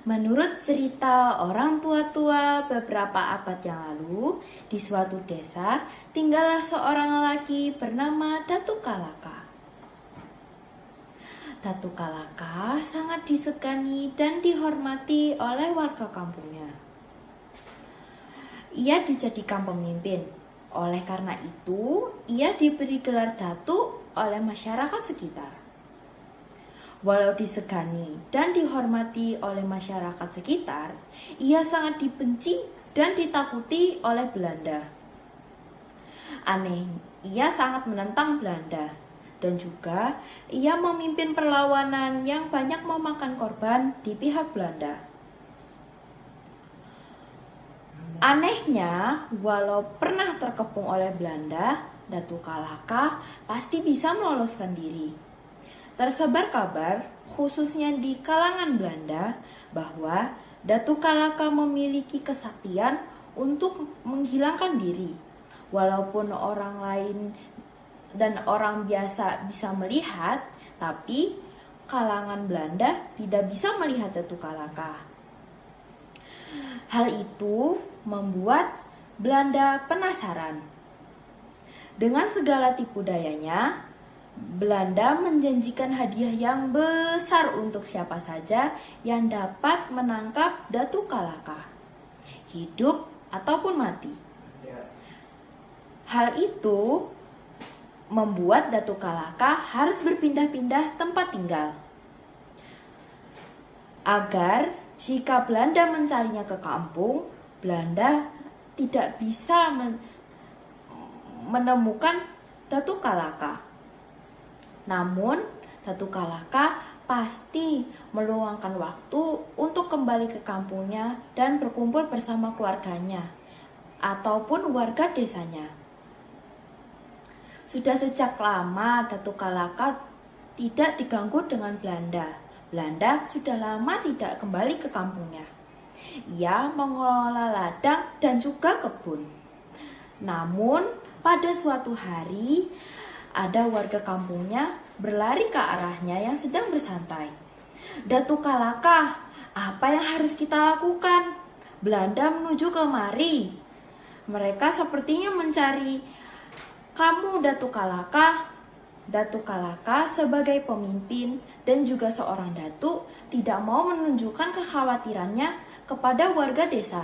Menurut cerita orang tua-tua beberapa abad yang lalu, di suatu desa tinggallah seorang lelaki bernama Datu Kalaka. Datu Kalaka sangat disegani dan dihormati oleh warga kampungnya. Ia dijadikan pemimpin. Oleh karena itu, ia diberi gelar Datu oleh masyarakat sekitar. Walau disegani dan dihormati oleh masyarakat sekitar, ia sangat dibenci dan ditakuti oleh Belanda. Aneh, ia sangat menentang Belanda dan juga ia memimpin perlawanan yang banyak memakan korban di pihak Belanda. Anehnya, walau pernah terkepung oleh Belanda, Datu Kalaka pasti bisa meloloskan diri. Tersebar kabar, khususnya di kalangan Belanda, bahwa Datu Kalaka memiliki kesaktian untuk menghilangkan diri. Walaupun orang lain dan orang biasa bisa melihat, tapi kalangan Belanda tidak bisa melihat Datu Kalaka. Hal itu membuat Belanda penasaran. Dengan segala tipu dayanya, Belanda menjanjikan hadiah yang besar untuk siapa saja yang dapat menangkap Datu Kalaka, hidup ataupun mati. Hal itu membuat Datu Kalaka harus berpindah-pindah tempat tinggal. Agar jika Belanda mencarinya ke kampung, Belanda tidak bisa menemukan Datu Kalaka. Namun, Datu Kalaka pasti meluangkan waktu untuk kembali ke kampungnya dan berkumpul bersama keluarganya ataupun warga desanya. Sudah sejak lama Datu Kalaka tidak diganggu dengan Belanda. Belanda sudah lama tidak kembali ke kampungnya. Ia mengelola ladang dan juga kebun. Namun, pada suatu hari, ada warga kampungnya berlari ke arahnya yang sedang bersantai. Datu Kalaka, apa yang harus kita lakukan? Belanda menuju kemari. Mereka sepertinya mencari kamu, Datu Kalaka. Datu Kalaka sebagai pemimpin dan juga seorang datu tidak mau menunjukkan kekhawatirannya kepada warga desa.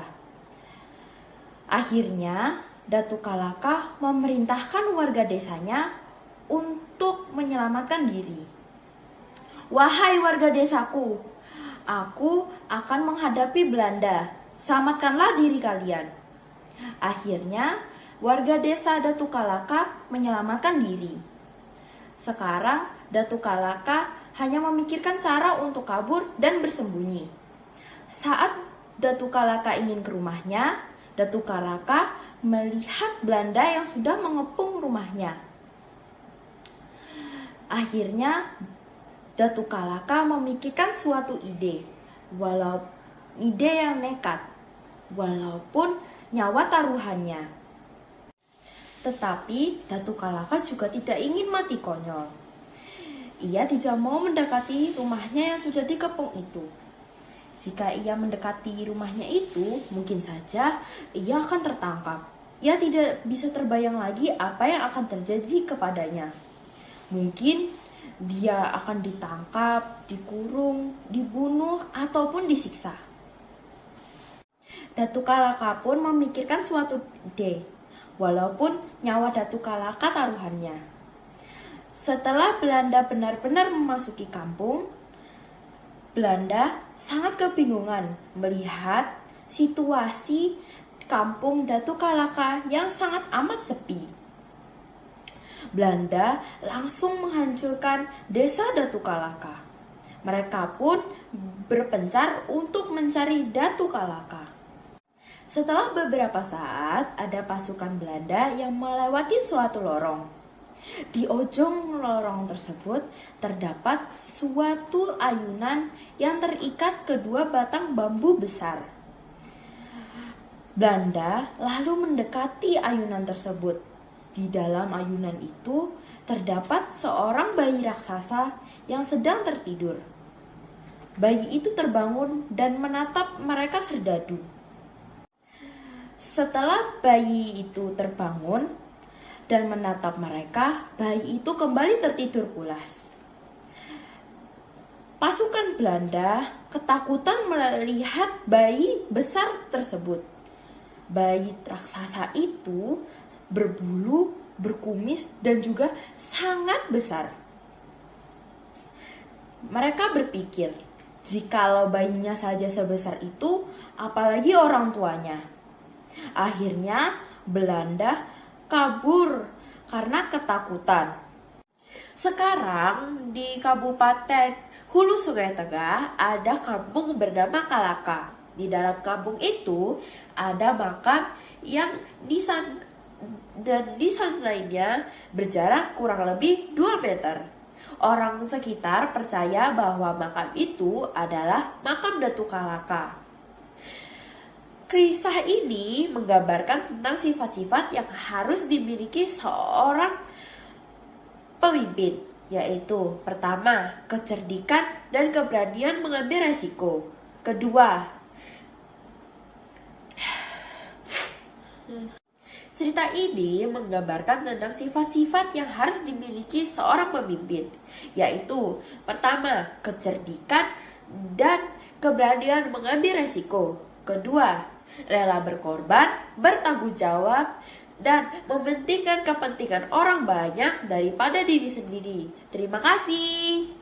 Akhirnya, Datu Kalaka memerintahkan warga desanya untuk menyelamatkan diri. Wahai warga desaku, aku akan menghadapi Belanda. Selamatkanlah diri kalian. Akhirnya, warga desa Datu Kalaka menyelamatkan diri. Sekarang, Datu Kalaka hanya memikirkan cara untuk kabur dan bersembunyi. Saat Datu Kalaka ingin ke rumahnya, Datu Kalaka melihat Belanda yang sudah mengepung rumahnya. Akhirnya, Datu Kalaka memikirkan suatu ide, ide yang nekat, walaupun nyawa taruhannya. Tetapi Datu Kalaka juga tidak ingin mati konyol. Ia tidak mau mendekati rumahnya yang sudah dikepung itu. Jika ia mendekati rumahnya itu, mungkin saja ia akan tertangkap. Ia tidak bisa terbayang lagi apa yang akan terjadi kepadanya. Mungkin dia akan ditangkap, dikurung, dibunuh, ataupun disiksa. Datu Kalaka pun memikirkan suatu ide, walaupun nyawa Datu Kalaka taruhannya. Setelah Belanda benar-benar memasuki kampung, Belanda sangat kebingungan melihat situasi kampung Datu Kalaka yang sangat amat sepi. Belanda langsung menghancurkan desa Datu Kalaka. Mereka pun berpencar untuk mencari Datu Kalaka. Setelah beberapa saat, ada pasukan Belanda yang melewati suatu lorong. Di ujung lorong tersebut terdapat suatu ayunan yang terikat kedua batang bambu besar. Belanda lalu mendekati ayunan tersebut. Di dalam ayunan itu terdapat seorang bayi raksasa yang sedang tertidur. Bayi itu terbangun dan menatap mereka serdadu. Setelah bayi itu terbangun dan menatap mereka, bayi itu kembali tertidur pulas. Pasukan Belanda ketakutan melihat bayi besar tersebut. Bayi raksasa itu berbulu, berkumis, dan juga sangat besar. Mereka berpikir, jikalau bayinya saja sebesar itu, apalagi orang tuanya. Akhirnya Belanda kabur karena ketakutan. Sekarang di Kabupaten Hulu Sungai Tengah ada kampung bernama Kalaka. Di dalam kampung itu ada makam yang nisan lainnya berjarak kurang lebih 2 meter. Orang sekitar percaya bahwa makam itu adalah makam Datu Kalaka. Kisah ini menggambarkan tentang sifat-sifat yang harus dimiliki seorang pemimpin, yaitu pertama, kecerdikan dan keberanian mengambil resiko. Kedua, cerita ini menggambarkan tentang sifat-sifat yang harus dimiliki seorang pemimpin, yaitu pertama, kecerdikan dan keberanian mengambil resiko. Kedua, rela berkorban, bertanggung jawab, dan mementingkan kepentingan orang banyak daripada diri sendiri. Terima kasih.